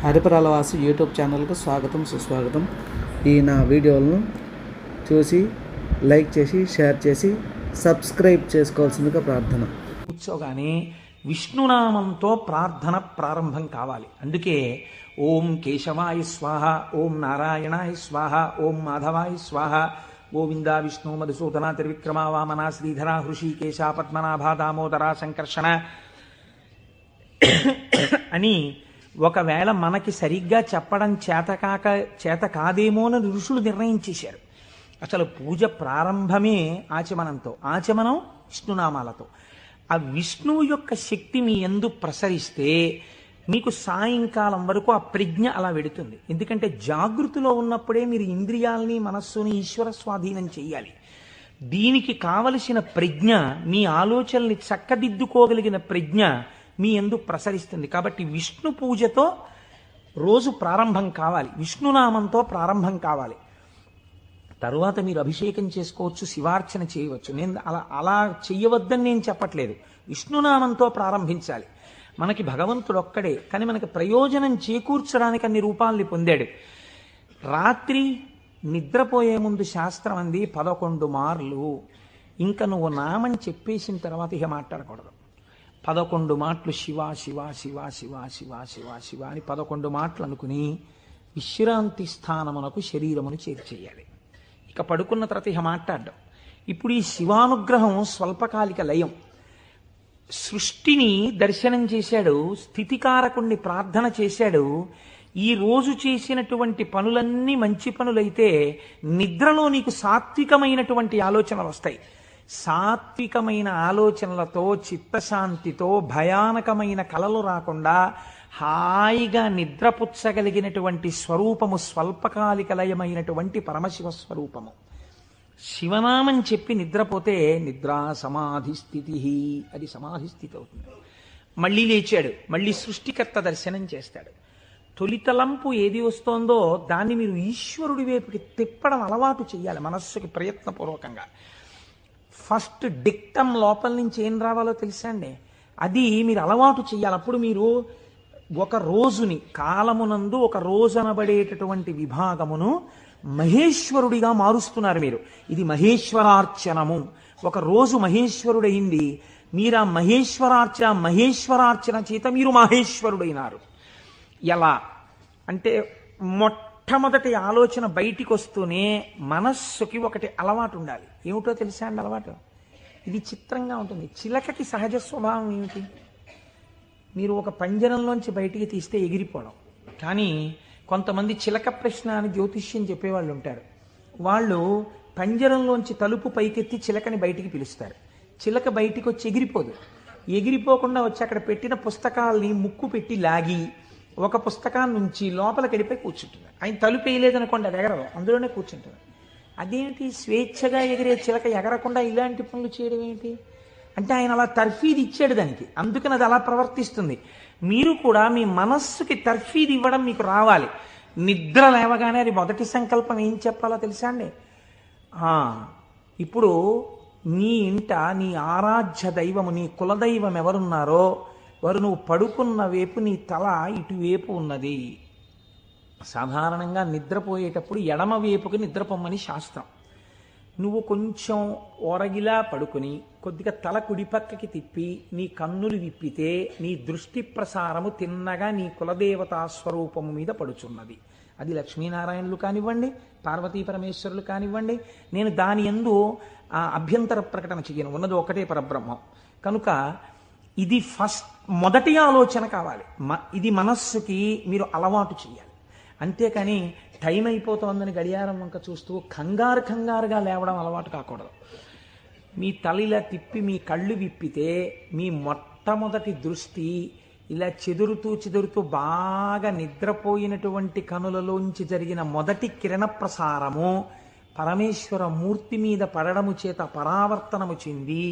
హరిపురాలవాసి YouTube ఛానల్కు స్వాగతం సుస్వాగతం. ఈ నా వీడియోలను చూసి లైక్ చేసి షేర్ చేసి సబ్స్క్రైబ్ చేసుకోవాల్సిందిగా ప్రార్థన. కూర్చోగానే విష్ణునామంతో ప్రార్థన ప్రారంభం కావాలి. అందుకే ఓం కేశవాయ స్వాహ, ఓం నారాయణాయ స్వాహ, ఓం మాధవాయ స్వాహ, గోవింద విష్ణు మధుసూదన త్రివిక్రమ వామన శ్రీధర హృషికేశ పద్మనాభ దామోదర సంకర్షణ అని ఒకవేళ మనకి సరిగ్గా చెప్పడం చేత కాదేమోనని ఋషులు నిర్ణయించేశారు. అసలు పూజ ప్రారంభమే ఆచమనం విష్ణునామాలతో. ఆ విష్ణువు యొక్క శక్తి మీ యందు ప్రసరిస్తే మీకు సాయంకాలం వరకు ఆ ప్రజ్ఞ అలా వెడుతుంది. ఎందుకంటే జాగృతిలో ఉన్నప్పుడే మీరు ఇంద్రియాలని మనస్సుని ఈశ్వర స్వాధీనం చెయ్యాలి. దీనికి కావలసిన ప్రజ్ఞ, మీ ఆలోచనల్ని చక్కదిద్దుకోగలిగిన ప్రజ్ఞ మీ యందు ప్రసరిస్తుంది. కాబట్టి విష్ణు పూజతో రోజు ప్రారంభం కావాలి, విష్ణునామంతో ప్రారంభం కావాలి. తరువాత మీరు అభిషేకం చేసుకోవచ్చు, శివార్చన చేయవచ్చు. నేను అలా చెయ్యవద్దని నేను చెప్పట్లేదు. విష్ణునామంతో ప్రారంభించాలి. మనకి భగవంతుడు ఒక్కడే, కానీ మనకి ప్రయోజనం చేకూర్చడానికి అన్ని రూపాల్ని పొందాడు. రాత్రి నిద్రపోయే ముందు శాస్త్రం అంది 11 మార్లు. ఇంకా నువ్వు నామని చెప్పేసిన తర్వాత ఇక మాట్లాడకూడదు. 11 మాటలు శివ శివ శివ శివ శివ శివ శివ అని 11 మాటలు అనుకుని విశ్రాంతి స్థానమునకు శరీరమును చేర్చేయాలి. ఇక పడుకున్న తర్వాత ఇక మాట్లాడడం. ఇప్పుడు ఈ శివానుగ్రహం స్వల్పకాలిక లయం. సృష్టిని దర్శనం చేశాడు, స్థితికారకుణ్ణి ప్రార్థన చేశాడు. ఈ రోజు చేసినటువంటి పనులన్నీ మంచి పనులైతే నిద్రలో నీకు సాత్వికమైనటువంటి ఆలోచనలు వస్తాయి. సాత్వికమైన ఆలోచనలతో, చిత్తశాంతితో, భయానకమైన కలలు రాకుండా హాయిగా నిద్రపుచ్చగలిగినటువంటి స్వరూపము స్వల్పకాలిక లయమైనటువంటి పరమశివ స్వరూపము. శివనామం చెప్పి నిద్రపోతే నిద్రా సమాధి స్థితి, అది సమాధి స్థితి అవుతుంది. మళ్ళీ లేచాడు, మళ్ళీ సృష్టికర్త దర్శనం చేస్తాడు. తొలితలంపు ఏది వస్తోందో దాన్ని మీరు ఈశ్వరుడి వైపుకి తిప్పడం అలవాటు చేయాలి మనస్సుకి ప్రయత్నపూర్వకంగా. ఫస్ట్ డిక్టం లోపల నుంచి ఏం రావాలో తెలుసా అండి, అది మీరు అలవాటు చేయాలి. అప్పుడు మీరు ఒక రోజుని, కాలమునందు ఒక రోజు అనబడేటటువంటి విభాగమును మహేశ్వరుడిగా మారుస్తున్నారు మీరు. ఇది మహేశ్వరార్చనము. ఒక రోజు మహేశ్వరుడైంది, మీరు ఆ మహేశ్వరార్చన చేత మీరు మహేశ్వరుడైనారు. ఎలా అంటే మొట్టమొదటి ఆలోచన బయటికి వస్తూనే మనస్సుకి ఒకటి అలవాటు ఉండాలి. ఏమిటో తెలుసా అండి అలవాటు? ఇది చిత్రంగా ఉంటుంది. చిలకకి సహజ స్వభావం ఏమిటి? మీరు ఒక పంజరంలోంచి బయటికి తీస్తే ఎగిరిపోవడం. కానీ కొంతమంది చిలక ప్రశ్న అని జ్యోతిష్యం చెప్పేవాళ్ళు ఉంటారు. వాళ్ళు పంజరంలోంచి తలుపు పైకెత్తి చిలకని బయటికి పిలుస్తారు. చిలక బయటికి వచ్చి ఎగిరిపోదు. ఎగిరిపోకుండా వచ్చి అక్కడ పెట్టిన పుస్తకాలని ముక్కు పెట్టి లాగి ఒక పుస్తకాన్ని నుంచి లోపలికి వెళ్ళిపోయి కూర్చుంటుంది. ఆయన తలుపు వేయలేదనుకోండి, అది ఎగరదు, అందులోనే కూర్చుంటుంది. అదేంటి స్వేచ్ఛగా ఎగిరే చిలక ఎగరకుండా ఇలాంటి పనులు చేయడం ఏంటి అంటే ఆయన అలా తర్ఫీదు ఇచ్చాడు దానికి, అందుకని అది అలా ప్రవర్తిస్తుంది. మీరు కూడా మీ మనస్సుకి తర్ఫీదు ఇవ్వడం మీకు రావాలి. నిద్ర లేవగానే అది మొదటి సంకల్పం ఏం చెప్పాలో తెలుసా అండి? ఇప్పుడు నీ ఇంట నీ ఆరాధ్య దైవము, నీ కులదైవం ఎవరున్నారో వారు నువ్వు పడుకున్న వైపు నీ తల ఇటువైపు ఉన్నది. సాధారణంగా నిద్రపోయేటప్పుడు ఎడమ వైపుకి నిద్రపోమ్మని శాస్త్రం. నువ్వు కొంచెం ఓరగిలా పడుకుని కొద్దిగా తల కుడిపక్కకి తిప్పి నీ కన్నులు విప్పితే నీ దృష్టి ప్రసారము తిన్నగా నీ కులదేవతా స్వరూపము మీద పడుచున్నది. అది లక్ష్మీనారాయణులు కానివ్వండి, పార్వతీ పరమేశ్వరులు కానివ్వండి. నేను దాని యందు అభ్యంతర ప్రకటన చెయ్యను, ఉన్నది ఒకటే పరబ్రహ్మం. కనుక ఇది మొదటి ఆలోచన కావాలి. ఇది మనస్సుకి మీరు అలవాటు చేయాలి. అంతేకాని టైం అయిపోతోందని గడియారం వంక చూస్తూ కంగారుగా లేవడం అలవాటు కాకూడదు. మీ తల తిప్పి మీ కళ్ళు విప్పితే మీ మొట్టమొదటి దృష్టి ఇలా చెదురుతూ బాగా నిద్రపోయినటువంటి కనులలోంచి జరిగిన మొదటి కిరణ ప్రసారము పరమేశ్వర మూర్తి మీద పడడము చేత పరావర్తనము చెంది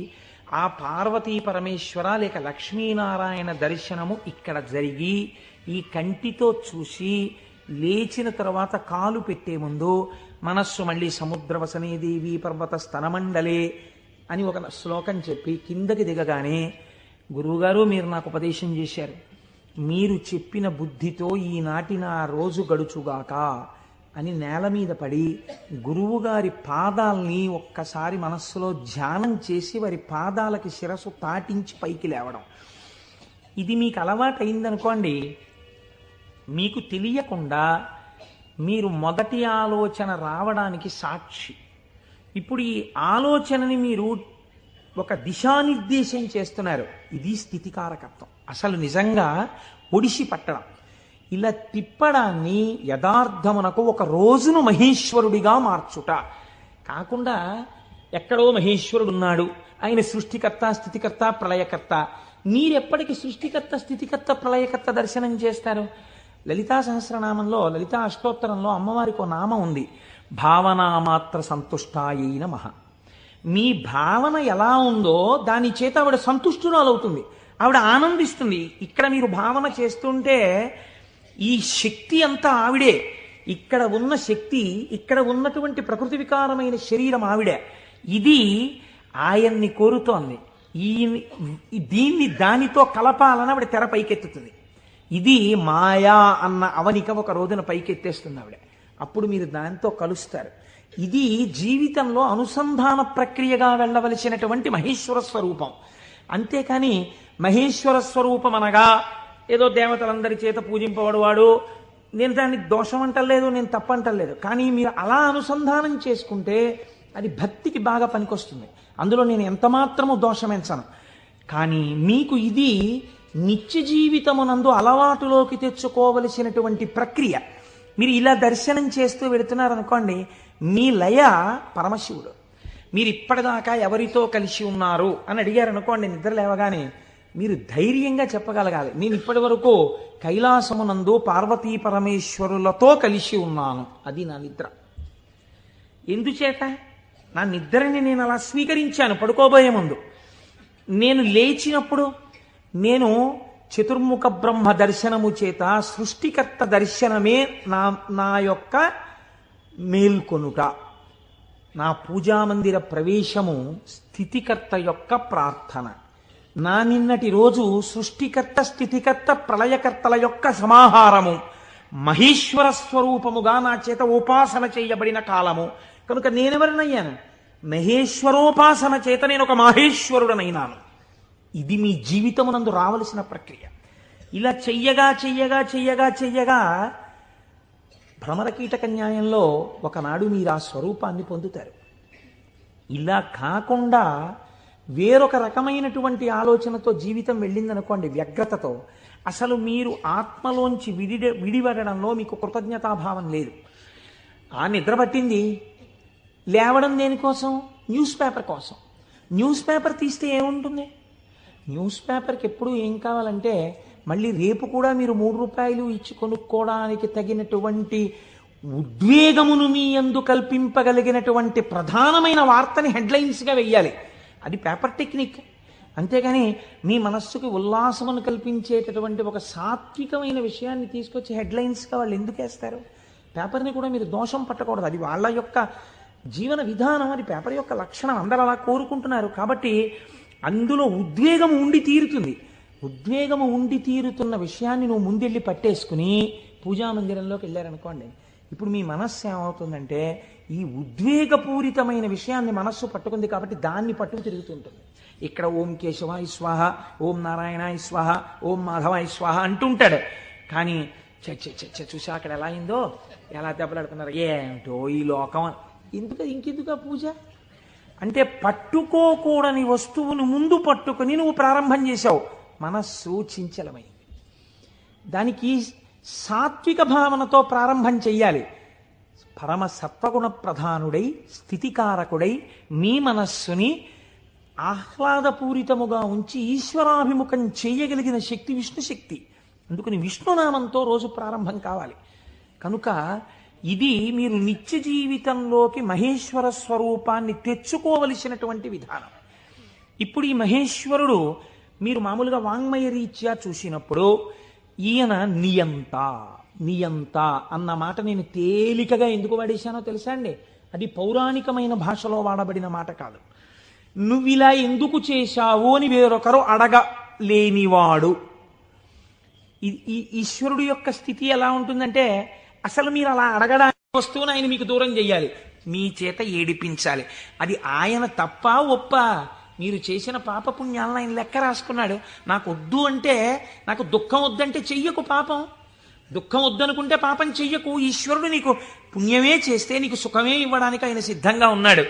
ఆ పార్వతీ పరమేశ్వర లేక లక్ష్మీనారాయణ దర్శనము ఇక్కడ జరిగి ఈ కంటితో చూసి లేచిన తర్వాత కాలు పెట్టే ముందు మనస్సు మళ్ళీ సముద్రవసనే దేవి పర్వత స్తనమండలే అని ఒక శ్లోకం చెప్పి కిందకి దిగగానే, గురువుగారు మీరు నాకు ఉపదేశం చేశారు, మీరు చెప్పిన బుద్ధితో ఈనాటి నా రోజు గడుచుగాక అని నేల మీద పడి గురువుగారి పాదాల్ని ఒక్కసారి మనస్సులో ధ్యానం చేసి వారి పాదాలకి శిరస్సు తాటించి పైకి లేవడం. ఇది మీకు అలవాటు అయిందనుకోండి, మీకు తెలియకుండా మీరు మొదటి ఆలోచన రావడానికి సాక్షి. ఇప్పుడు ఈ ఆలోచనని మీరు ఒక దిశానిర్దేశం చేస్తున్నారు. ఇది స్థితికారకత్వం. అసలు నిజంగా ఒడిసి పట్టడం, ఇలా తిప్పడాన్ని యథార్థమునకు ఒక రోజును మహేశ్వరుడిగా మార్చుట కాకుండా ఎక్కడో మహేశ్వరుడు ఉన్నాడు, ఆయన సృష్టికర్త, స్థితికర్త, ప్రళయకర్త. మీరెప్పటికి సృష్టికర్త, స్థితికర్త, ప్రళయకర్త దర్శనం చేస్తారు? లలితా సహస్రనామంలో, లలితా అష్టోత్తరంలో అమ్మవారికి ఒక నామం ఉంది, భావనామాత్ర సంతుష్టాయై నమః. మీ భావన ఎలా ఉందో దాని చేత ఆవిడ సంతుష్టురాలవుతుంది, ఆవిడ ఆనందిస్తుంది. ఇక్కడ మీరు భావన చేస్తుంటే ఈ శక్తి అంతా ఆవిడే. ఇక్కడ ఉన్న శక్తి, ఇక్కడ ఉన్నటువంటి ప్రకృతి వికారమైన శరీరం ఆవిడే. ఇది ఆయన్ని కోరుతోంది. దీన్ని దానితో కలపాలని ఆవిడ తెర పైకెత్తుతుంది. ఇది మాయా అన్న అవనిక ఒక రోజున పైకెత్తేస్తుంది ఆవిడ. అప్పుడు మీరు దానితో కలుస్తారు. ఇది జీవితంలో అనుసంధాన ప్రక్రియగా వెళ్ళవలసినటువంటి మహేశ్వర స్వరూపం. అంతేకాని మహేశ్వర స్వరూపం అనగా ఏదో దేవతలందరి చేత పూజింపబడవాడు, నేను దాన్ని దోషం అంటలేదు, నేను తప్పంటలేదు. కానీ మీరు అలా అనుసంధానం చేసుకుంటే అది భక్తికి బాగా పనికొస్తుంది. అందులో నేను ఎంతమాత్రము దోషమెంచను. కానీ మీకు ఇది నిత్య జీవితమునందు అలవాటులోకి తెచ్చుకోవలసినటువంటి ప్రక్రియ. మీరు ఇలా దర్శనం చేస్తూ వెళుతున్నారనుకోండి, మీ లయ పరమశివుడు. మీరు ఇప్పటిదాకా ఎవరితో కలిసి ఉన్నారు అని అడిగారనుకోండి, నిద్ర లేవగానే మీరు ధైర్యంగా చెప్పగలగాలి, నేను ఇప్పటి వరకు కైలాసమునందు పార్వతీ పరమేశ్వరులతో కలిసి ఉన్నాను. అది నా నిద్ర. ఎందుచేత? నా నిద్రని నేను అలా స్వీకరించాను పడుకోబోయే ముందు. నేను లేచినప్పుడు నేను చతుర్ముఖ బ్రహ్మ దర్శనము చేత సృష్టికర్త దర్శనమే నా యొక్క మేల్కొనుట. నా పూజామందిర ప్రవేశము స్థితికర్త యొక్క ప్రార్థన. నా నిన్నటి రోజు సృష్టికర్త, స్థితికర్త, ప్రళయకర్తల యొక్క సమాహారము, మహేశ్వర స్వరూపముగా నా చేత ఉపాసన చేయబడిన కాలము. కనుక నేనెవరినయ్యాను? మహేశ్వరోపాసన చేత నేను ఒక మహేశ్వరుడనైనాను. ఇది మీ జీవితమునందు రావలసిన ప్రక్రియ. ఇలా చెయ్యగా చెయ్యగా చెయ్యగా చెయ్యగా భ్రమరకీటక న్యాయంలో ఒకనాడు మీరు ఆ స్వరూపాన్ని పొందుతారు. ఇలా కాకుండా వేరొక రకమైనటువంటి ఆలోచనతో జీవితం వెళ్ళిందనుకోండి, వ్యగ్రతతో, అసలు మీరు ఆత్మలోంచి విడిపడడంలో మీకు కృతజ్ఞతాభావం లేదు. ఆ నిద్ర పట్టింది, లేవడం దేనికోసం? న్యూస్ పేపర్ కోసం. న్యూస్ పేపర్ తీస్తే ఏముంటుంది? న్యూస్ పేపర్కి ఎప్పుడు ఏం కావాలంటే మళ్ళీ రేపు కూడా మీరు 3 రూపాయలు ఇచ్చి కొనుక్కోవడానికి తగినటువంటి ఉద్వేగమును మీ యందు కల్పింపగలిగినటువంటి ప్రధానమైన వార్తని హెడ్లైన్స్గా వెయ్యాలి. అది పేపర్ టెక్నిక్. అంతేగాని మీ మనస్సుకి ఉల్లాసమును కల్పించేటటువంటి ఒక సాత్వికమైన విషయాన్ని తీసుకొచ్చి హెడ్లైన్స్గా వాళ్ళు ఎందుకు వేస్తారు? పేపర్ని కూడా మీరు దోషం పట్టకూడదు. అది వాళ్ళ యొక్క జీవన విధానం, అది పేపర్ యొక్క లక్షణం. అందరూ అలా కోరుకుంటున్నారు. కాబట్టి అందులో ఉద్వేగం ఉండి తీరుతుంది. ఉద్వేగము ఉండి తీరుతున్న విషయాన్ని నువ్వు ముందెళ్ళి పట్టేసుకుని పూజామందిరంలోకి వెళ్ళారనుకోండి, ఇప్పుడు మీ మనస్సు ఏమవుతుందంటే ఈ ఉద్వేగపూరితమైన విషయాన్ని మనస్సు పట్టుకుంది కాబట్టి దాన్ని పట్టుకు తిరుగుతుంటుంది. ఇక్కడ ఓం కేశవాయ స్వాహ, ఓం నారాయణాయ స్వాహ, ఓం మాధవాయ స్వాహ అంటుంటాడు. కానీ చూసా అక్కడ ఎలా అయిందో, ఎలా దెబ్బలాడుతున్నారు, ఏమిటో ఈ లోకం. ఇంకెందుకు ఆ పూజ అంటే? పట్టుకోకూడని వస్తువును ముందు పట్టుకుని నువ్వు ప్రారంభం చేశావు. మనస్సు చించలమైంది. దానికి సాత్విక భావనతో ప్రారంభం చెయ్యాలి. పరమ సత్వగుణ ప్రధానుడై, స్థితికారకుడై మీ మనస్సుని ఆహ్లాదపూరితముగా ఉంచి ఈశ్వరాభిముఖం చేయగలిగిన శక్తి విష్ణు శక్తి. అందుకని విష్ణునామంతో రోజు ప్రారంభం కావాలి. కనుక ఇది మీరు నిత్య జీవితంలోకి మహేశ్వర స్వరూపాన్ని తెచ్చుకోవలసినటువంటి విధానం. ఇప్పుడు ఈ మహేశ్వరుడు మీరు మామూలుగా వాంగ్మయ రీత్యా చూసినప్పుడు ఈయన నియంత అన్న మాట నేను తేలికగా ఎందుకు వాడేశానో తెలుసా అండి? అది పౌరాణికమైన భాషలో వాడబడిన మాట కాదు. నువ్విలా ఎందుకు చేశావు అని వేరొకరు అడగలేనివాడు. ఈ ఈశ్వరుడు యొక్క స్థితి ఎలా ఉంటుందంటే అసలు మీరు అలా అడగడానికి వస్తువుని ఆయన మీకు దూరం చెయ్యాలి, మీ చేత ఏడిపించాలి. అది ఆయన తప్ప ఒప్ప? మీరు చేసిన పాపపుణ్యాలను ఆయన లెక్క రాసుకున్నాడు. నాకు వద్దు అంటే, నాకు దుఃఖం వద్దంటే చెయ్యకు పాపం, దుఃఖం వద్దనుకుంటే పాపం చెయ్యకు. ఈశ్వరుడు నీకు పుణ్యమే చేస్తే నీకు సుఖమే ఇవ్వడానికి ఆయన సిద్ధంగా ఉన్నాడు.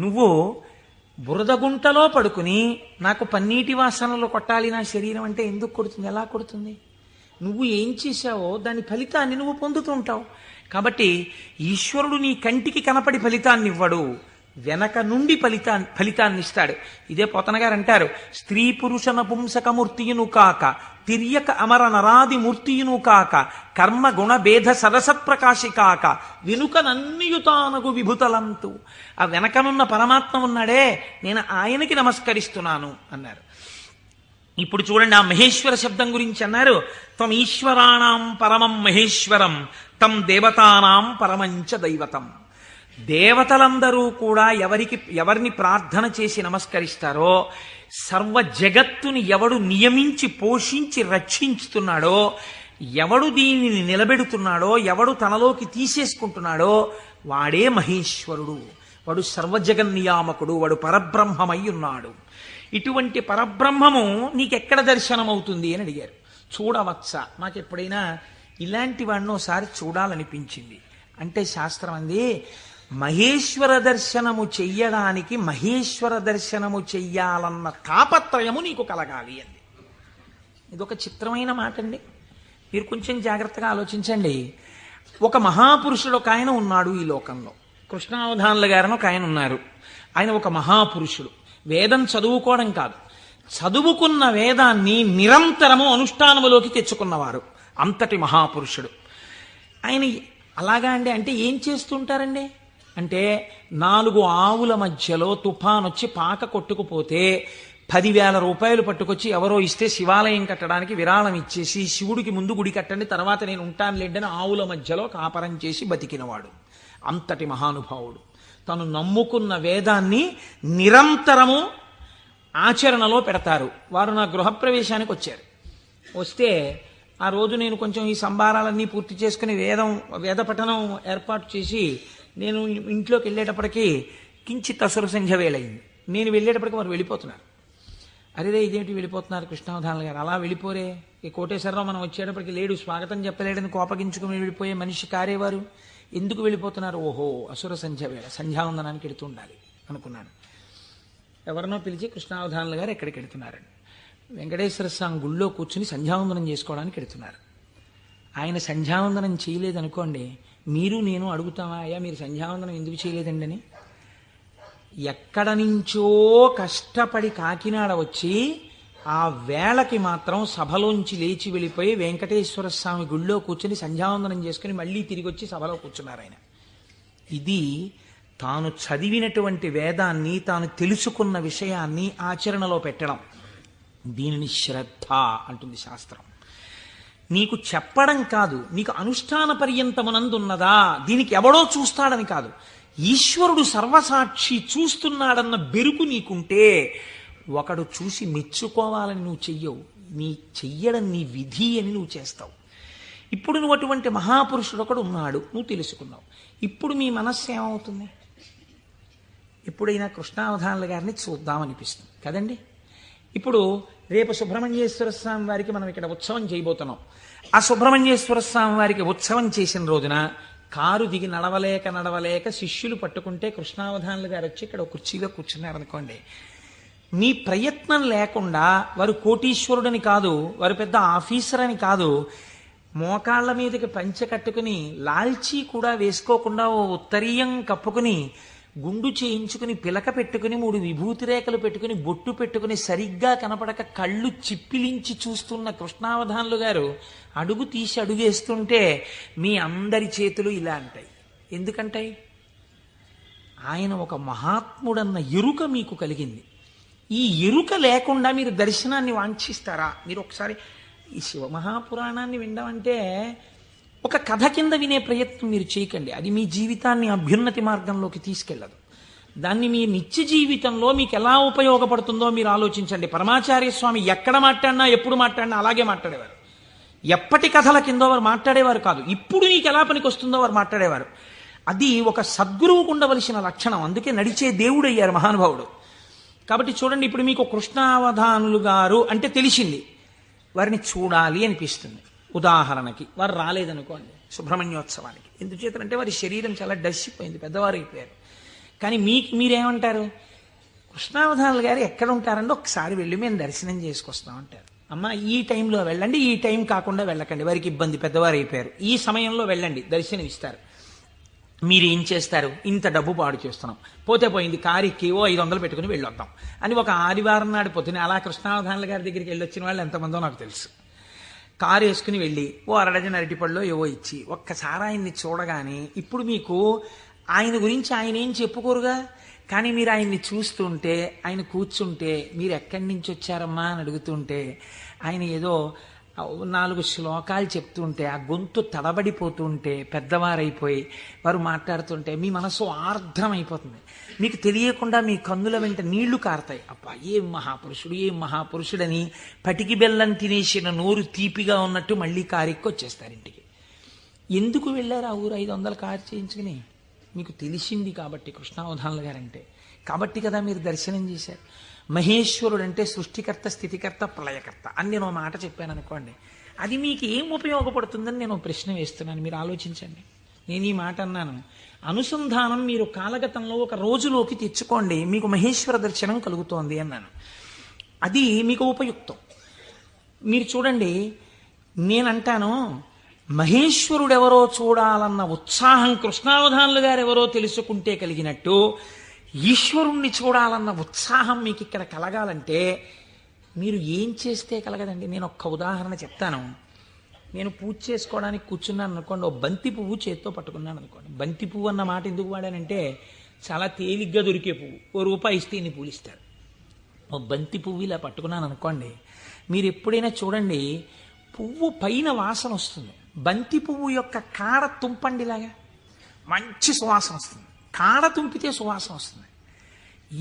నువ్వు బురదగుంటలో పడుకుని నాకు పన్నీటి వాసనలు కొట్టాలి నా శరీరం అంటే ఎందుకు కొడుతుంది? ఎలా కొడుతుంది? నువ్వు ఏం చేశావో దాని ఫలితాన్ని నువ్వు పొందుతుంటావు. కాబట్టి ఈశ్వరుడు నీ కంటికి కనపడి ఫలితాన్ని ఇవ్వడు, వెనక నుండి ఫలితాన్ని ఇస్తాడు. ఇదే పోతన గారు అంటారు, స్త్రీ పురుష నపుంసకమూర్తియును కాక తిర్యక అమర నరాది మూర్తియును కాక కర్మ గుణ భేద సరసత్ప్రకాశి కాక వెనుకనన్నియుతానగు విభుతలంతు. ఆ వెనకనున్న పరమాత్మ ఉన్నాడే, నేను ఆయనకి నమస్కరిస్తున్నాను అన్నారు. ఇప్పుడు చూడండి, ఆ మహేశ్వర శబ్దం గురించి అన్నారు, త్వం ఈశ్వరాణం పరమం మహేశ్వరం తం దేవతానాం పరమంచ దైవతం. దేవతలందరూ కూడా ఎవరిని ప్రార్థన చేసి నమస్కరిస్తారో, సర్వ జగత్తుని ఎవడు నియమించి పోషించి రక్షించుతున్నాడో, ఎవడు దీనిని నిలబెడుతున్నాడో, ఎవడు తనలోకి తీసేసుకుంటున్నాడో వాడే మహేశ్వరుడు. వాడు సర్వజగన్నియామకుడు, వాడు పరబ్రహ్మమై ఉన్నాడు. ఇటువంటి పరబ్రహ్మము నీకెక్కడ దర్శనమవుతుంది అని అడిగారు. చూడవచ్చా? నాకు ఎప్పుడైనా ఇలాంటి వాడిని ఒకసారి చూడాలనిపించింది అంటే శాస్త్రం అంది, మహేశ్వర దర్శనము చెయ్యడానికి మహేశ్వర దర్శనము చెయ్యాలన్న తాపత్రయము నీకు కలగాలి అంది. ఇదొక చిత్రమైన మాట అండి. మీరు కొంచెం జాగ్రత్తగా ఆలోచించండి. ఒక మహాపురుషుడు ఒక ఆయన ఉన్నాడు ఈ లోకంలో. కృష్ణావధానుల గారని ఒక ఆయన ఉన్నారు. ఆయన ఒక మహాపురుషుడు. వేదం చదువుకోవడం కాదు, చదువుకున్న వేదాన్ని నిరంతరము అనుష్ఠానములోకి తెచ్చుకున్నవారు. అంతటి మహాపురుషుడు ఆయన. అలాగా అండి అంటే ఏం చేస్తుంటారండి అంటే, 4 ఆవుల మధ్యలో తుఫాన్ వచ్చి పాక కొట్టుకుపోతే 10,000 రూపాయలు పట్టుకొచ్చి ఎవరో ఇస్తే శివాలయం కట్టడానికి విరాళం ఇచ్చేసి, శివుడికి ముందు గుడి కట్టండి తర్వాత నేను ఉంటాను లేండని ఆవుల మధ్యలో కాపరం చేసి బతికినవాడు. అంతటి మహానుభావుడు. తను నమ్ముకున్న వేదాన్ని నిరంతరము ఆచరణలో పెడతారు. వారు నా గృహప్రవేశానికి వచ్చారు. వస్తే ఆ రోజు నేను కొంచెం ఈ సంభారాలన్నీ పూర్తి చేసుకుని వేద పఠనం ఏర్పాటు చేసి నేను ఇంట్లోకి వెళ్ళేటప్పటికీ కించిత్ అసుర సంధ్య వేళయింది. నేను వెళ్ళేటప్పటికి వారు వెళ్ళిపోతున్నారు. అరేరే ఇదేంటి వెళ్ళిపోతున్నారు కృష్ణావధానులు గారు, అలా వెళ్ళిపోరే, ఈ కోటేశ్వరరావు మనం వచ్చేటప్పటికి లేడు, స్వాగతం చెప్పలేడని కోపగించుకుని వెళ్ళిపోయే మనిషి కారేవారు, ఎందుకు వెళ్ళిపోతున్నారు? ఓహో అసుర సంధ్య వేళ, సంధ్యావందనానికి వెళుతూ ఉండాలి అనుకున్నాను. ఎవరినో పిలిచి కృష్ణావధానులు గారు ఎక్కడికి వెళుతున్నారండి? వెంకటేశ్వర స్వామి గుళ్ళో కూర్చుని సంధ్యావందనం చేసుకోవడానికి వెళుతున్నారు. ఆయన సంధ్యావందనం చేయలేదనుకోండి, మీరు నేను అడుగుతామా, అయ్యా మీరు సంధ్యావందనం ఎందుకు చేయలేదండి అని? ఎక్కడ నుంచో కష్టపడి కాకినాడ వచ్చి ఆ వేళకి మాత్రం సభలోంచి లేచి వెళ్ళిపోయి వెంకటేశ్వర స్వామి గుళ్ళో కూర్చుని సంధ్యావందనం చేసుకుని మళ్ళీ తిరిగి వచ్చి సభలో కూర్చున్నారు ఆయన. ఇది తాను చదివినటువంటి వేదాన్ని, తాను తెలుసుకున్న విషయాన్ని ఆచరణలో పెట్టడం. దీనిని శ్రద్ధ అంటుంది శాస్త్రం. నీకు చెప్పడం కాదు, నీకు అనుష్ఠాన పర్యంతమునందున్నదా, దీనికి ఎవడో చూస్తాడని కాదు, ఈశ్వరుడు సర్వసాక్షి చూస్తున్నాడన్న బెరుకు నీకుంటే ఒకడు చూసి మెచ్చుకోవాలని నువ్వు చెయ్యవు. చెయ్యడం నీ విధి అని నువ్వు చేస్తావు. ఇప్పుడు నువ్వు అటువంటి మహాపురుషుడు ఒకడు ఉన్నాడు, నువ్వు తెలుసుకున్నావు. ఇప్పుడు మీ మనస్సు ఏమవుతుంది? ఎప్పుడైనా కృష్ణావధానుల గారిని చూద్దామనిపిస్తుంది కదండి. ఇప్పుడు రేపు సుబ్రహ్మణ్యేశ్వర స్వామి వారికి మనం ఇక్కడ ఉత్సవం చేయబోతున్నాం. ఆ సుబ్రహ్మణ్యేశ్వర స్వామి వారికి ఉత్సవం చేసిన రోజున కారు దిగి నడవలేక శిష్యులు పట్టుకుంటే కృష్ణావధానులు గారు వచ్చి ఇక్కడ కుర్చీలో కూర్చున్నారనుకోండి, మీ ప్రయత్నం లేకుండా వారు కోటీశ్వరుడని కాదు, వారు పెద్ద ఆఫీసర్ అని కాదు, మోకాళ్ల మీదకి పంచె కట్టుకుని లాల్చీ కూడా వేసుకోకుండా ఓ ఉత్తరీయం కప్పుకుని గుండు చేయించుకుని పిలక పెట్టుకుని 3 విభూతి రేఖలు పెట్టుకుని బొట్టు పెట్టుకుని సరిగ్గా కనపడక కళ్ళు చిప్పిలించి చూస్తున్న కృష్ణావధానులు గారు అడుగు తీసి అడుగేస్తుంటే మీ అందరి చేతులు ఇలా అంటాయి. ఎందుకంటాయి? ఆయన ఒక మహాత్ముడన్న ఎరుక మీకు కలిగింది. ఈ ఎరుక లేకుండా మీరు దర్శనాన్ని వాంఛిస్తారా? మీరు ఒకసారి ఈ శివమహాపురాణాన్ని వినడం ఒక కథ కింద వినే ప్రయత్నం మీరు చేయకండి. అది మీ జీవితాన్ని అభ్యున్నతి మార్గంలోకి తీసుకెళ్ళదు. దాన్ని మీ నిత్య జీవితంలో మీకు ఎలా ఉపయోగపడుతుందో మీరు ఆలోచించండి. పరమాచార్య స్వామి ఎక్కడ మాట్లాడినా ఎప్పుడు మాట్లాడినా అలాగే మాట్లాడేవారు. ఎప్పటి కథల కిందో వారు మాట్లాడేవారు కాదు. ఇప్పుడు నీకు ఎలా పనికి వస్తుందో వారు మాట్లాడేవారు. అది ఒక సద్గురువుకు ఉండవలసిన లక్షణం. అందుకే నడిచే దేవుడు అయ్యారు మహానుభావుడు. కాబట్టి చూడండి, ఇప్పుడు మీకు కృష్ణావధానులు గారు అంటే తెలిసింది, వారిని చూడాలి అనిపిస్తుంది. ఉదాహరణకి వారు రాలేదనుకోండి సుబ్రహ్మణ్యోత్సవానికి, ఎందుచేతంటే వారి శరీరం చాలా డస్సిపోయింది, పెద్దవారు అయిపోయారు. కానీ మీరేమంటారు, కృష్ణావధానులు గారు ఎక్కడ ఉంటారంటే ఒకసారి వెళ్ళి మేము దర్శనం చేసుకొస్తాం అంటారు. అమ్మ ఈ టైంలో వెళ్ళండి, ఈ టైం కాకుండా వెళ్ళకండి, వారికి ఇబ్బంది, పెద్దవారు అయిపోయారు, ఈ సమయంలో వెళ్ళండి దర్శనం ఇస్తారు. మీరు ఏం చేస్తారు, ఇంత డబ్బు పాడు చేస్తున్నాం, పోతే పోయింది, కారుకి 500 పెట్టుకుని వెళ్ళొద్దాం అని ఒక ఆదివారం నాడు పొద్దున అలా కృష్ణావధానుల గారి దగ్గరికి వెళ్ళొచ్చిన వాళ్ళు ఎంతమందో నాకు తెలుసు. కారు వేసుకుని వెళ్ళి అరడజన అరటిపళ్ళలో ఏవో ఇచ్చి ఒక్కసారి ఆయన్ని చూడగానే, ఇప్పుడు మీకు ఆయన గురించి ఆయన ఏం చెప్పుకోరుగా, కానీ మీరు ఆయన్ని చూస్తుంటే, ఆయన కూర్చుంటే, మీరు ఎక్కడి నుంచి వచ్చారమ్మా అని అడుగుతుంటే, ఆయన ఏదో 4 శ్లోకాలు చెప్తుంటే ఆ గొంతు తడబడిపోతుంటే, పెద్దవారైపోయి వారు మాట్లాడుతుంటే మీ మనసు ఆర్ద్రమైపోతుంది. మీకు తెలియకుండా మీ కన్నుల వెంట నీళ్లు కారుతాయి. అబ్బా ఏం మహాపురుషుడు, ఏం మహాపురుషుడని పటికి బెల్లం తినేసిన నోరు తీపిగా ఉన్నట్టు మళ్ళీ కారెక్కి వచ్చేస్తారు ఇంటికి. ఎందుకు వెళ్ళారు ఆ ఊరు 500 కారు చేయించుకుని? మీకు తెలిసింది కాబట్టి కృష్ణావధానులు గారంటే, కాబట్టి కదా మీరు దర్శనం చేశారు. మహేశ్వరుడు అంటే సృష్టికర్త, స్థితికర్త, ప్రళయకర్త అని నేను మాట చెప్పాను అనుకోండి, అది మీకు ఏం ఉపయోగపడుతుందని నేను ప్రశ్న వేస్తున్నాను, మీరు ఆలోచించండి. నేను ఈ మాట అన్నాను, అనుసంధానం మీరు కాలగతంలో ఒక రోజులోకి తెచ్చుకోండి, మీకు మహేశ్వర దర్శనం కలుగుతోంది అన్నాను. అది మీకు ఉపయుక్తం. మీరు చూడండి, నేనంటాను మహేశ్వరుడెవరో చూడాలన్న ఉత్సాహం కృష్ణావధానులు గారు ఎవరో తెలుసుకుంటే కలిగినట్టు, ఈశ్వరుణ్ణి చూడాలన్న ఉత్సాహం మీకు ఇక్కడ కలగాలంటే మీరు ఏం చేస్తే కలగదండి. నేను ఒక్క ఉదాహరణ చెప్తాను. నేను పూజ చేసుకోవడానికి కూర్చున్నాను అనుకోండి, ఓ బంతి పువ్వు చేత్తో పట్టుకున్నాను అనుకోండి. బంతి పువ్వు అన్న మాట ఎందుకు వాడానంటే చాలా తేలిగ్గా దొరికే పువ్వు, ₹1 ఇస్తే ఇన్ని పూలు ఇస్తారు. ఓ బంతి పువ్వు ఇలా పట్టుకున్నాను అనుకోండి, మీరు ఎప్పుడైనా చూడండి పువ్వు పైన వాసన వస్తుంది, బంతి పువ్వు యొక్క కాడ తుంపండిలాగా మంచి సువాసన వస్తుంది, కాడ తుంపితే సువాసన వస్తుంది.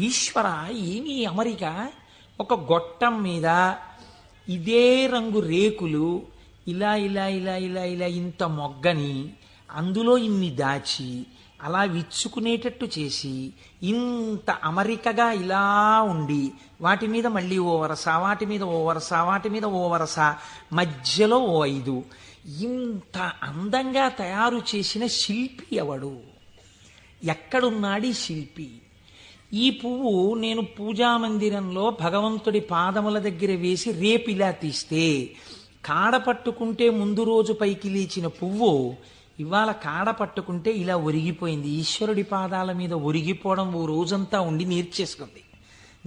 ఈశ్వర ఏమి అమరిక, ఒక గొట్టం మీద ఇదే రంగు రేకులు ఇలా ఇలా ఇలా ఇలా ఇలా ఇంత మొగ్గని అందులో ఇన్ని దాచి అలా విచ్చుకునేటట్టు చేసి ఇంత అమరికగా ఇలా ఉండి వాటి మీద మళ్ళీ ఓ వరస, వాటి మీద ఓ వరస, వాటి మీద ఓ వరస, మధ్యలో ఓ 5, ఇంత అందంగా తయారు చేసిన శిల్పి ఎవడు? ఎక్కడున్నాడు ఈ శిల్పి? ఈ పువ్వు నేను పూజామందిరంలో భగవంతుడి పాదముల దగ్గర వేసి రేపు ఇలా తీస్తే, కాడ పట్టుకుంటే ముందు రోజు పైకి లేచిన పువ్వు ఇవాళ కాడ పట్టుకుంటే ఇలా ఒరిగిపోయింది. ఈశ్వరుడి పాదాల మీద ఒరిగిపోవడం ఓ రోజంతా ఉండి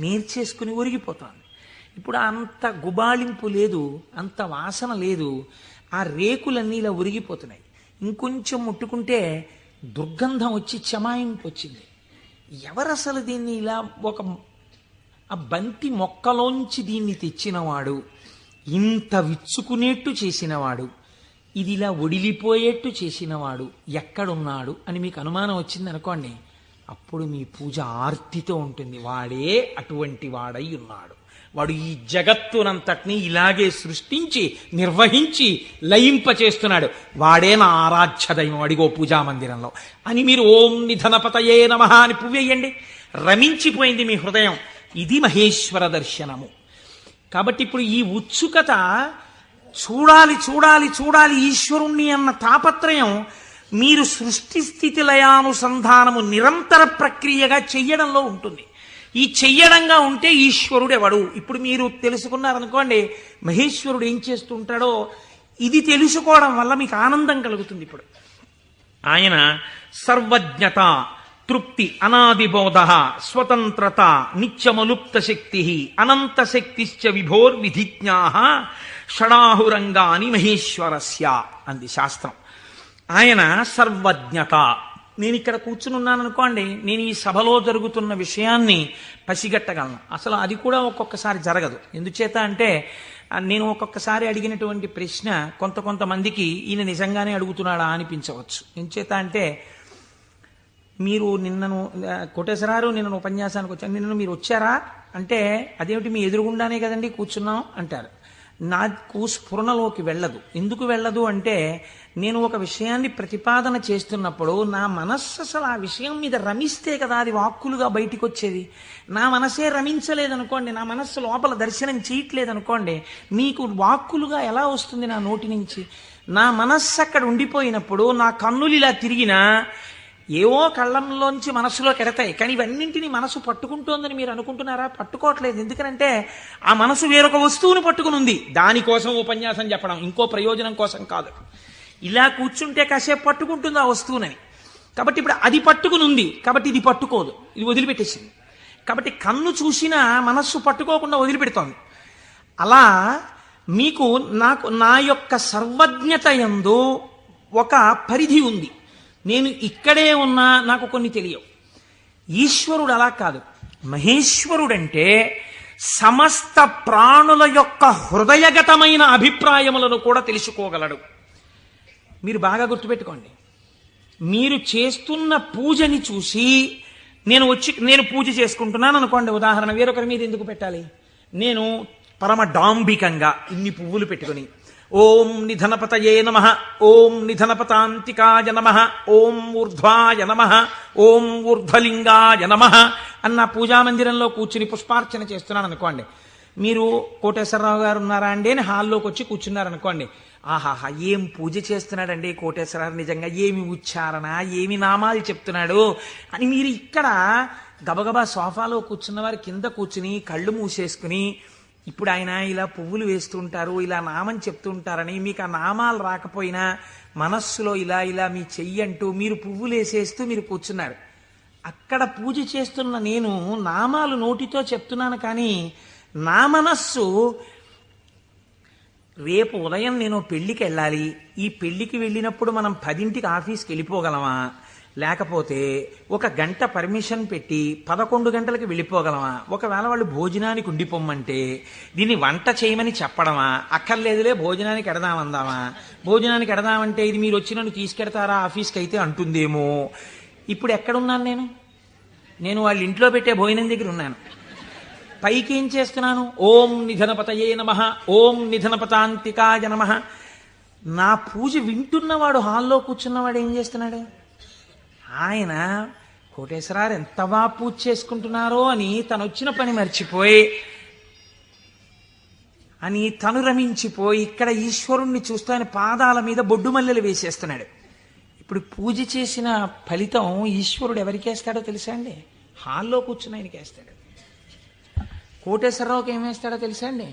నేర్చేసుకుని ఒరిగిపోతుంది. ఇప్పుడు అంత గుబాళింపు లేదు, అంత వాసన లేదు, ఆ రేకులన్నీ ఇలా ఒరిగిపోతున్నాయి. ఇంకొంచెం ముట్టుకుంటే దుర్గంధం వచ్చి చెమాయింపు వచ్చింది. ఎవరసలు దీన్ని ఇలా ఆ బంతి మొక్కలోంచి దీన్ని తెచ్చినవాడు, ఇంత విచ్చుకునేట్టు చేసినవాడు, ఇది ఇలా ఒడిలిపోయేట్టు చేసినవాడు ఎక్కడున్నాడు అని మీకు అనుమానం వచ్చింది అనుకోండి, అప్పుడు మీ పూజ ఆర్తితో ఉంటుంది. వాడే అటువంటి వాడై ఉన్నాడు, వాడు ఈ జగత్తునంతటినీ ఇలాగే సృష్టించి నిర్వహించి లయింపచేస్తున్నాడు, వాడే నా ఆరాధ్య దైవం అడిగో పూజామందిరంలో అని మీరు ఓం నిధనపతయే నమః అని పువ్వేయండి, రమించిపోయింది మీ హృదయం. ఇది మహేశ్వర దర్శనము. కాబట్టి ఇప్పుడు ఈ ఉత్సుకత, చూడాలి చూడాలి చూడాలి ఈశ్వరుణ్ణి అన్న తాపత్రయం మీరు సృష్టి స్థితి లయానుసంధానము నిరంతర ప్రక్రియగా చెయ్యడంలో ఉంటుంది. ఈ చెయ్యడంగా ఉంటే ఈశ్వరుడు ఎవడు? ఇప్పుడు మీరు తెలుసుకున్నారనుకోండి మహేశ్వరుడు ఏం చేస్తుంటాడో, ఇది తెలుసుకోవడం వల్ల మీకు ఆనందం కలుగుతుంది. ఇప్పుడు ఆయన సర్వజ్ఞత, తృప్తి, అనాదిబోధ, స్వతంత్రత, నిత్యమలుప్త శక్తి, అనంత శక్తిశ్చ విభోర్విధిజ్ఞా షడాహురంగాని మహేశ్వరస్య అంది శాస్త్రం. ఆయన సర్వజ్ఞత. నేను ఇక్కడ కూర్చుని ఉన్నాను అనుకోండి, నేను ఈ సభలో జరుగుతున్న విషయాన్ని పసిగట్టగలను. అసలు అది కూడా ఒక్కొక్కసారి జరగదు. ఎందుచేత అంటే నేను ఒక్కొక్కసారి అడిగినటువంటి ప్రశ్న కొంతమందికి ఈయన నిజంగానే అడుగుతున్నాడా అనిపించవచ్చు. ఎందుచేత అంటే మీరు నిన్నను కోటేశ్వరారు నిన్న ఉపన్యాసానికి వచ్చాను, నిన్న మీరు వచ్చారా అంటే అదేమిటి మీ ఎదురుగుండానే కదండి కూర్చున్నాం అంటారు. నాకు స్ఫురణలోకి వెళ్ళదు. ఎందుకు వెళ్ళదు అంటే నేను ఒక విషయాన్ని ప్రతిపాదన చేస్తున్నప్పుడు నా మనస్సు అసలు ఆ విషయం మీద రమిస్తే కదా అది వాక్కులుగా బయటికి వచ్చేది. నా మనసే రమించలేదనుకోండి, నా మనస్సు లోపల దర్శనం చేయట్లేదనుకోండి, మీకు వాక్కులుగా ఎలా వస్తుంది నా నోటి నుంచి? నా మనస్సు అక్కడ ఉండిపోయినప్పుడు నా కన్నులు ఇలా తిరిగినా ఏవో కళ్ళంలోంచి మనస్సులోకి ఎడతాయి, కానీ ఇవన్నింటినీ మనసు పట్టుకుంటోందని మీరు అనుకుంటున్నారా? పట్టుకోవట్లేదు. ఎందుకంటే ఆ మనసు వేరొక వస్తువుని పట్టుకుని ఉంది. దానికోసం ఉపన్యాసం చెప్పడం, ఇంకో ప్రయోజనం కోసం కాదు. ఇలా కూర్చుంటే కాసేపు పట్టుకుంటుంది ఆ వస్తువునని. కాబట్టి ఇప్పుడు అది పట్టుకుని ఉంది, కాబట్టి ఇది పట్టుకోదు, ఇది వదిలిపెట్టేసింది. కాబట్టి కన్ను చూసినా మనస్సు పట్టుకోకుండా వదిలిపెడుతోంది. అలా మీకు నా యొక్క సర్వజ్ఞత యందు ఒక పరిధి ఉంది. నేను ఇక్కడే ఉన్నా నాకు కొన్ని తెలియవు. ఈశ్వరుడు అలా కాదు. మహేశ్వరుడంటే సమస్త ప్రాణుల యొక్క హృదయగతమైన అభిప్రాయములను కూడా తెలుసుకోగలడు. మీరు బాగా గుర్తుపెట్టుకోండి. మీరు చేస్తున్న పూజని చూసి నేను పూజ చేసుకుంటున్నాను అనుకోండి, ఉదాహరణ, వేరొకరి మీద ఎందుకు పెట్టాలి? నేను పరమ డాంబికంగా ఇన్ని పువ్వులు పెట్టుకుని ఓం నిధనపతయే నమః, ఓం నిధనపతాంతికాయ నమః, ఓం ఊర్ధ్వాయ నమః, ఓం ఊర్ధ్వలింగాయ నమః అన్న పూజామందిరంలో కూర్చుని పుష్పార్చన చేస్తున్నాను అనుకోండి. మీరు కోటేశ్వరరావు గారు ఉన్నారా అండి అని హాల్లోకి వచ్చి కూర్చున్నారనుకోండి. ఆహాహా, ఏం పూజ చేస్తున్నాడండి కోటేశ్వరరావు, నిజంగా ఏమి ఉచ్చారణ, ఏమి నామాలు చెప్తున్నాడు అని మీరు ఇక్కడ గబగబా సోఫాలో కూర్చున్న వారి కింద కూర్చుని కళ్ళు మూసేసుకుని, ఇప్పుడు ఆయన ఇలా పువ్వులు వేస్తుంటారు, ఇలా నామం చెప్తుంటారని మీకు ఆ నామాలు రాకపోయినా మనస్సులో ఇలా ఇలా మీ చెయ్యి అంటూ మీరు పువ్వులు వేసేస్తూ మీరు కూర్చున్నారు. అక్కడ పూజ చేస్తున్న నేను నామాలు నోటితో చెప్తున్నాను, కానీ నా మనస్సు రేపు ఉదయం నేను పెళ్లికి వెళ్ళాలి, ఈ పెళ్లికి వెళ్ళినప్పుడు మనం 10ంటికి ఆఫీస్కి వెళ్ళిపోగలమా, లేకపోతే 1 గంట పర్మిషన్ పెట్టి 11 గంటలకు వెళ్ళిపోగలమా, ఒకవేళ వాళ్ళు భోజనానికి ఉండిపోమ్మంటే దీన్ని వంట చేయమని చెప్పడమా, అక్కర్లేదులే భోజనానికి ఎడదామందామా, భోజనానికి ఎడదామంటే ఇది మీరు వచ్చి నన్ను తీసుకెడతారా ఆఫీస్కి అయితే అంటుందేమో. ఇప్పుడు ఎక్కడున్నాను నేను వాళ్ళ ఇంట్లో పెట్టే భోజనం దగ్గర ఉన్నాను. పైకి ఏం చేస్తున్నాను? ఓం నిధనపతయే నమః, ఓం నిధనపతాంతికాయ నమః. నా పూజ వింటున్నవాడు, హాల్లో కూర్చున్నవాడు ఏం చేస్తున్నాడు? ఆయన కోటేశ్వరారు ఎంత బాగా పూజ చేసుకుంటున్నారో అని తను వచ్చిన పని మర్చిపోయి అని తను రమించిపోయి ఇక్కడ ఈశ్వరుణ్ణి చూస్తూ ఆయన పాదాల మీద బొడ్డు మల్లెలు వేసేస్తున్నాడు. ఇప్పుడు పూజ చేసిన ఫలితం ఈశ్వరుడు ఎవరికేస్తాడో తెలుసా అండి? హాల్లో కూర్చుని ఆయనకి వేస్తాడు. కోటేశ్వరరావుకి ఏం వేస్తాడో తెలుసా అండి?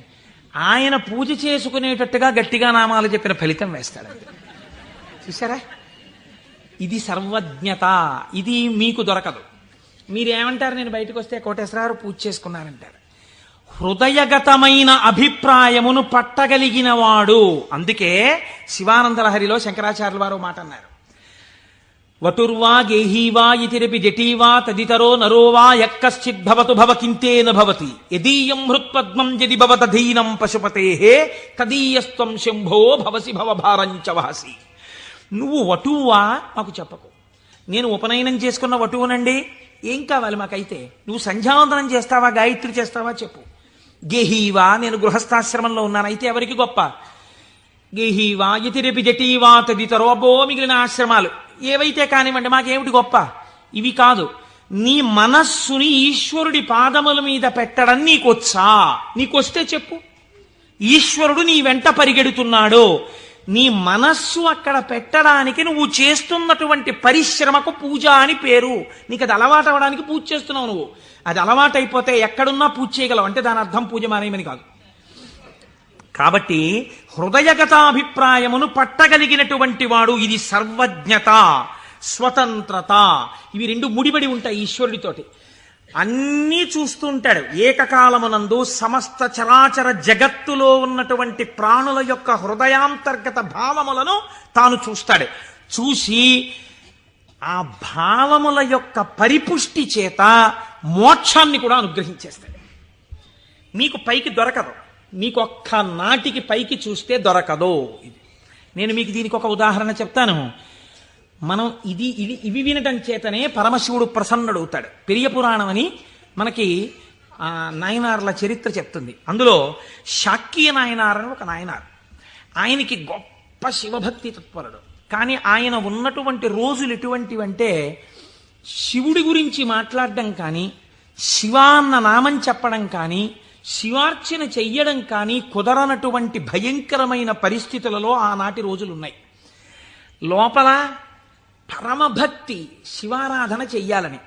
ఆయన పూజ చేసుకునేటట్టుగా గట్టిగా నామాలు చెప్పిన ఫలితం వేస్తాడు. చూసారా? ఇది సర్వజ్ఞత. ఇది మీకు దొరకదు. మీరేమంటారు? నేను బయటకు వస్తే కోటేశ్వరరావు పూజ చేసుకున్నారంటారు. హృదయగతమైన అభిప్రాయమును పట్టగలిగిన వాడు. అందుకే శివానందలహరిలో శంకరాచార్యుల వారు మాట అన్నారు, వటుర్వా గేహీవా ఇతిరపి జటీవా తదితరో నరోవా యక్కశ్చిద్భవతు భవకింతేన భవతి యదీయం హృత్పద్మం యది భవతధీనం పశుపతేః తదీయస్త్వం శంభో భవసి భవభారంచ వహసి. నువ్వు వటువా మాకు చెప్పకు. నేను ఉపనయనం చేసుకున్న వటువునండి, ఏం కావాలి మాకైతే? నువ్వు సంధ్యావందనం చేస్తావా, గాయత్రి చేస్తావా చెప్పు. గేహీవా, నేను గృహస్థాశ్రమంలో ఉన్నాను, అయితే ఎవరికి గొప్ప? గేహీవా యతిరపి జటీవా తదితరో, అబ్బో మిగిలిన ఆశ్రమాలు ఏవైతే కానివ్వండి, మాకేమిటి గొప్ప? ఇవి కాదు. నీ మనస్సుని ఈశ్వరుడి పాదముల మీద పెట్టడం నీకొచ్చా? నీకొస్తే చెప్పు. ఈశ్వరుడు నీ వెంట పరిగెడుతున్నాడు, నీ మనస్సు అక్కడ పెట్టడానికి నువ్వు చేస్తున్నటువంటి పరిశ్రమకు పూజ అని పేరు. నీకు అది అలవాటు అవ్వడానికి పూజ చేస్తున్నావు. నువ్వు అది అలవాటు అయిపోతే ఎక్కడున్నా పూజ చేయగలవు, అంటే దాని అర్థం పూజ మానేయమని కాదు. కాబట్టి హృదయగతాభిప్రాయమును పట్టగలిగినటువంటి వాడు. ఇది సర్వజ్ఞత, స్వతంత్రత. ఇవి రెండు ముడిపడి ఉంటాయి ఈశ్వరుడితోటి. అన్నీ చూస్తుంటాడు ఏకకాలమునందు. సమస్త చరాచర జగత్తులో ఉన్నటువంటి ప్రాణుల యొక్క హృదయాంతర్గత భావములను తాను చూస్తాడు. చూసి ఆ భావముల యొక్క పరిపుష్టి చేత మోక్షాన్ని కూడా అనుగ్రహించేస్తాడు. మీకు పైకి దొరకదు, మీకు ఒక్క నాటికి పైకి చూస్తే దొరకదు. నేను మీకు దీనికి ఒక ఉదాహరణ చెప్తాను. మనం ఇవి వినటం చేతనే పరమశివుడు ప్రసన్నుడవుతాడు. పెరియ పురాణం అని మనకి నాయనార్ల చరిత్ర చెప్తుంది. అందులో శాక్య నాయనార్ అని ఒక నాయనార్. ఆయనకి గొప్ప శివభక్తి తత్పరుడు. కానీ ఆయన ఉన్నటువంటి రోజులు ఎటువంటివంటే శివుడి గురించి మాట్లాడడం కానీ, శివ అన్న నామం చెప్పడం కానీ, శివార్చన చెయ్యడం కానీ కుదరనటువంటి భయంకరమైన పరిస్థితులలో ఆనాటి రోజులున్నాయి. లోపల పరమభక్తి, శివారాధన చెయ్యాలని.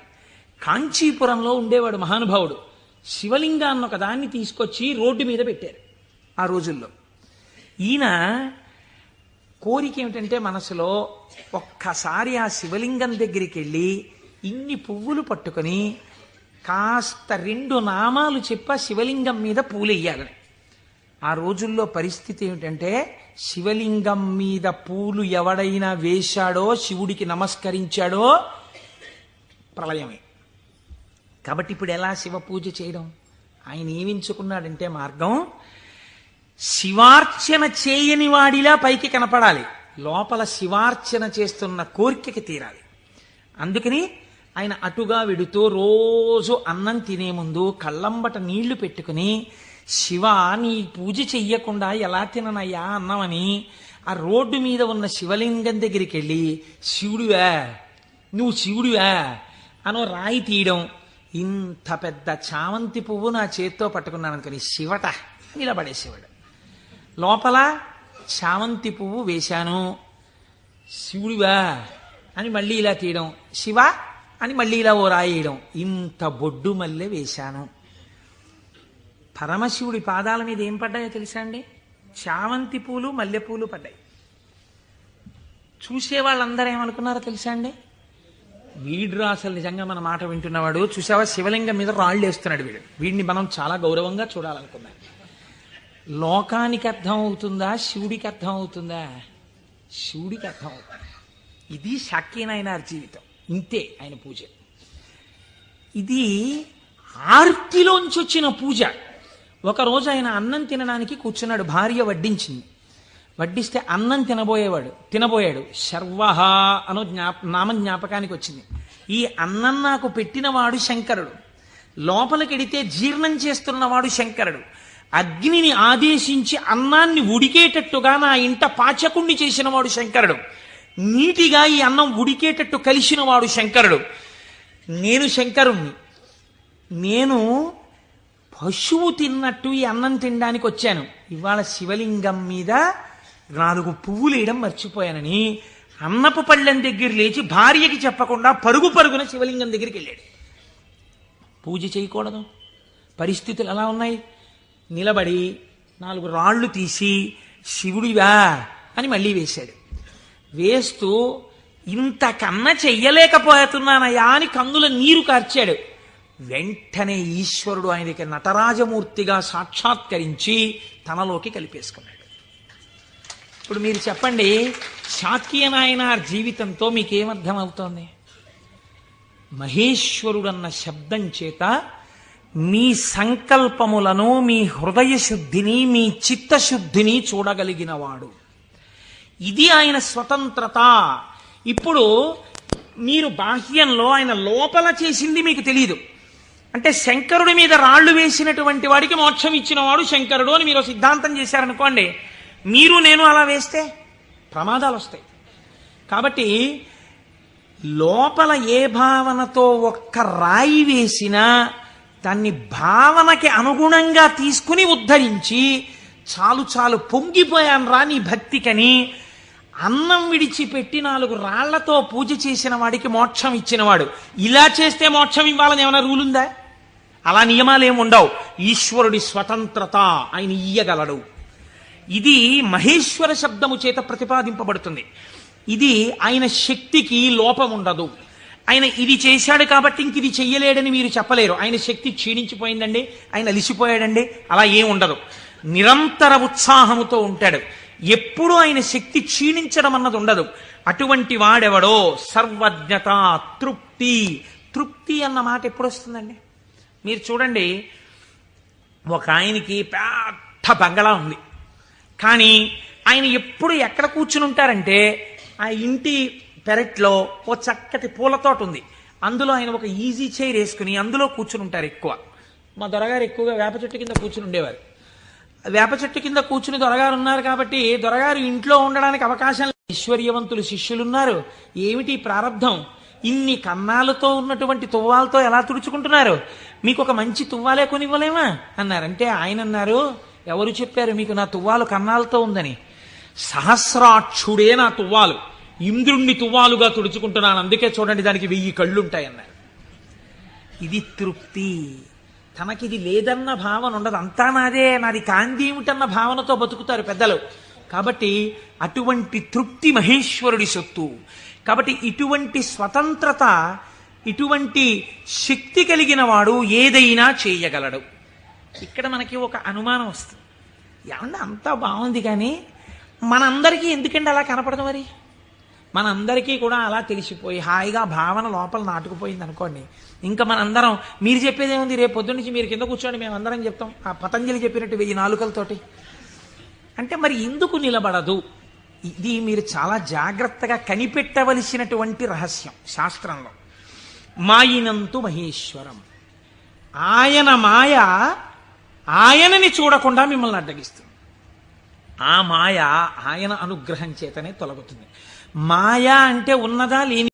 కాంచీపురంలో ఉండేవాడు మహానుభావుడు. శివలింగాన్ని ఒక దాన్ని తీసుకొచ్చి రోడ్డు మీద పెట్టారు ఆ రోజుల్లో. ఈయన కోరిక ఏమిటంటే మనసులో ఒక్కసారి ఆ శివలింగం దగ్గరికి వెళ్ళి ఇన్ని పువ్వులు పట్టుకొని కాస్త 2 నామాలు చెప్పి శివలింగం మీద పూలు వేయాలని. ఆ రోజుల్లో పరిస్థితి ఏమిటంటే శివలింగం మీద పూలు ఎవడైనా వేశాడో, శివుడికి నమస్కరించాడో ప్రళయమే. కాబట్టి ఇప్పుడు ఎలా శివ పూజ చేయడం? ఆయన ఏమించుకున్నాడంటే మార్గం, శివార్చన చేయని వాడిలా పైకి కనపడాలి, లోపల శివార్చన చేస్తున్న కోరికకి తీరాలి. అందుకని ఆయన అటుగా వెడుతూ రోజు అన్నం తినే ముందు కళ్ళంబట నీళ్లు పెట్టుకుని, శివ నీ పూజ చెయ్యకుండా ఎలా తిననయ్యా అన్నమని ఆ రోడ్డు మీద ఉన్న శివలింగం దగ్గరికి వెళ్ళి, శివుడివా నువ్వు శివుడివా అనో రాయి తీయడం. ఇంత పెద్ద చామంతి పువ్వు నా చేత్తో పట్టుకున్నాను అనుకుని శివట నిలబడేసేవాడు. లోపల చామంతి పువ్వు వేశాను, శివుడివా అని మళ్ళీ ఇలా తీయడం, శివ అని మళ్ళీ ఇలా ఓ రాయేయడం. ఇంత బొడ్డు మల్లె వేశాను. పరమశివుడి పాదాల మీద ఏం పడ్డాయో తెలుసా అండి? చామంతి పూలు, మల్లెపూలు పడ్డాయి. చూసే వాళ్ళందరూ ఏమనుకున్నారో తెలుసా అండి? వీడు అసలు నిజంగా మన మాట వింటున్నవాడు, చూసావా శివలింగం మీద రాళ్ళు వేస్తున్నాడు వీడు, వీడిని మనం చాలా గౌరవంగా చూడాలనుకున్నాం. లోకానికి అర్థం అవుతుందా, శివుడికి అర్థం అవుతుందా? శివుడికి అర్థం అవుతుంది. ఇది శాక్యనాయనార్ జీవితం. ఇంతే ఆయన పూజ. ఇది ఆర్తిలోంచి వచ్చిన పూజ. ఒకరోజు ఆయన అన్నం తినడానికి కూర్చున్నాడు, భార్య వడ్డించింది. వడ్డిస్తే అన్నం తినబోయాడు. శర్వహ అనో నామం జ్ఞాపకానికి వచ్చింది. ఈ అన్నం నాకు పెట్టినవాడు శంకరుడు, లోపలికెడితే జీర్ణం చేస్తున్నవాడు శంకరుడు, అగ్నిని ఆదేశించి అన్నాన్ని ఉడికేటట్టుగా నా ఇంట పాచకుణ్ణి చేసినవాడు శంకరుడు, నీటిగా ఈ అన్నం ఉడికేటట్టు కలిసినవాడు శంకరుడు. నేను శంకరుణ్ణి. నేను పశువు తిన్నట్టు ఈ అన్నం తినడానికి వచ్చాను. ఇవాళ శివలింగం మీద 4 పువ్వులు వేయడం మర్చిపోయానని అన్నపు పళ్ళెం దగ్గర లేచి భార్యకి చెప్పకుండా పరుగున శివలింగం దగ్గరికి వెళ్ళాడు. పూజ చేయకూడదు. పరిస్థితులు ఎలా ఉన్నాయి? నిలబడి 4 రాళ్ళు తీసి శివుడివా అని మళ్ళీ వేశాడు. వేస్తూ ఇంతకన్నా చెయ్యలేకపోతున్నానయా అని కన్నుల నీరు కార్చాడు. వెంటనే ఈశ్వరుడు ఆయనకి నటరాజమూర్తిగా సాక్షాత్కరించి తనలోకి కలిపేసుకున్నాడు. ఇప్పుడు మీరు చెప్పండి, శాక్యనాయనార్ జీవితంతో మీకేమర్థమవుతోంది? మహేశ్వరుడన్న శబ్దం చేత మీ సంకల్పములను, మీ హృదయ శుద్ధిని, మీ చిత్తశుద్ధిని చూడగలిగినవాడు. ఇది ఆయన స్వతంత్రత. ఇప్పుడు మీరు బాహ్యంలో ఆయన లోపల చేసింది మీకు తెలియదు. అంటే శంకరుడి మీద రాళ్లు వేసినటువంటి వాడికి మోక్షం ఇచ్చినవాడు శంకరుడు అని మీరు సిద్ధాంతం చేశారనుకోండి, మీరు నేను అలా వేస్తే ప్రమాదాలు వస్తాయి. కాబట్టి లోపల ఏ భావనతో ఒక్క రాయి వేసినా దాన్ని భావనకి అనుగుణంగా తీసుకుని ఉద్ధరించి, చాలు పొంగిపోయాను రా నీ భక్తికని అన్నం విడిచిపెట్టి 4 రాళ్లతో పూజ చేసిన వాడికి మోక్షం ఇచ్చినవాడు. ఇలా చేస్తే మోక్షం ఇవ్వాలని ఏమైనా రూల్ ఉందా? అలా నియమాలేం ఉండవు. ఈశ్వరుడి స్వతంత్రత, ఆయన ఇయ్యగలడు. ఇది మహేశ్వర శబ్దము చేత ప్రతిపాదింపబడుతుంది. ఇది ఆయన శక్తికి లోపం ఉండదు. ఆయన ఇది చేశాడు కాబట్టి ఇంక ఇది చెయ్యలేడని మీరు చెప్పలేరు. ఆయన శక్తి క్షీణించిపోయిందండి, ఆయన అలిసిపోయాడండి, అలా ఏం ఉండదు. నిరంతర ఉత్సాహముతో ఉంటాడు. ఎప్పుడు ఆయన శక్తి క్షీణించడం అన్నది ఉండదు. అటువంటి వాడెవడో సర్వజ్ఞత, తృప్తి అన్న మాట ఎప్పుడు వస్తుందండి? మీరు చూడండి, ఒక ఆయనకి పెద్ద బంగళా ఉంది, కానీ ఆయన ఎప్పుడు ఎక్కడ కూర్చుని ఉంటారంటే ఆ ఇంటి పెరట్లో ఓ చక్కటి పూల తోట ఉంది, అందులో ఆయన ఒక ఈజీ చైర్ వేసుకుని అందులో కూర్చుని ఉంటారు ఎక్కువ. మా దొరగారు ఎక్కువగా వేప చెట్టు కింద కూర్చుని ఉండేవారు. వేప చెట్టు కింద కూర్చుని దొరగారు ఉన్నారు కాబట్టి దొరగారు ఇంట్లో ఉండడానికి అవకాశం లేదు. ఐశ్వర్యవంతులు శిష్యులున్నారు. ఏమిటి ప్రారంధం? ఇన్ని కన్నాలతో ఉన్నటువంటి తువ్వాలతో ఎలా తుడుచుకుంటున్నారు? మీకు ఒక మంచి తువ్వాలే కొనివ్వలేమా అన్నారంటే ఆయన అన్నారు, ఎవరు చెప్పారు మీకు నా తువ్వాలు కన్నాలతో ఉందని? సహస్రాక్షుడే నా తువ్వాలు, ఇంద్రుణ్ణి తువ్వాలుగా తుడుచుకుంటున్నాను, అందుకే చూడండి దానికి 1000 కళ్ళుంటాయన్నారు. ఇది తృప్తి. తనకిది లేదన్న భావన ఉండదు. అంతా నాదే, నాది కాందేమిటన్న భావనతో బతుకుతారు పెద్దలు. కాబట్టి అటువంటి తృప్తి మహేశ్వరుడి సొత్తు. కాబట్టి ఇటువంటి స్వతంత్రత, ఇటువంటి శక్తి కలిగిన వాడు ఏదైనా చేయగలడు. ఇక్కడ మనకి ఒక అనుమానం వస్తుంది, ఏమన్నా అంతా బాగుంది కానీ మనందరికీ ఎందుకంటే అలా కనపడదు? మరి మనందరికీ కూడా అలా తెలిసిపోయి హాయిగా భావన లోపల నాటుకుపోయింది అనుకోండి, ఇంకా మనందరం మీరు చెప్పేది ఏముంది, రేపు పొద్దున్న నుంచి మీరు కింద కూర్చోండి మేము అందరం చెప్తాం ఆ పతంజలి చెప్పినట్టు 1000 నాలుకలతోటి అంటే మరి ఎందుకు నిలబడదు? ఇది మీరు చాలా జాగ్రత్తగా కనిపెట్టవలసినటువంటి రహస్యం శాస్త్రంలో. మాయినంతు మహేశ్వరం, ఆయన మాయ ఆయనని చూడకుండా మిమ్మల్ని అడ్డగిస్తుంది. ఆ మాయ ఆయన అనుగ్రహం చేతనే తొలగుతుంది. మాయ అంటే ఉన్నదా లేని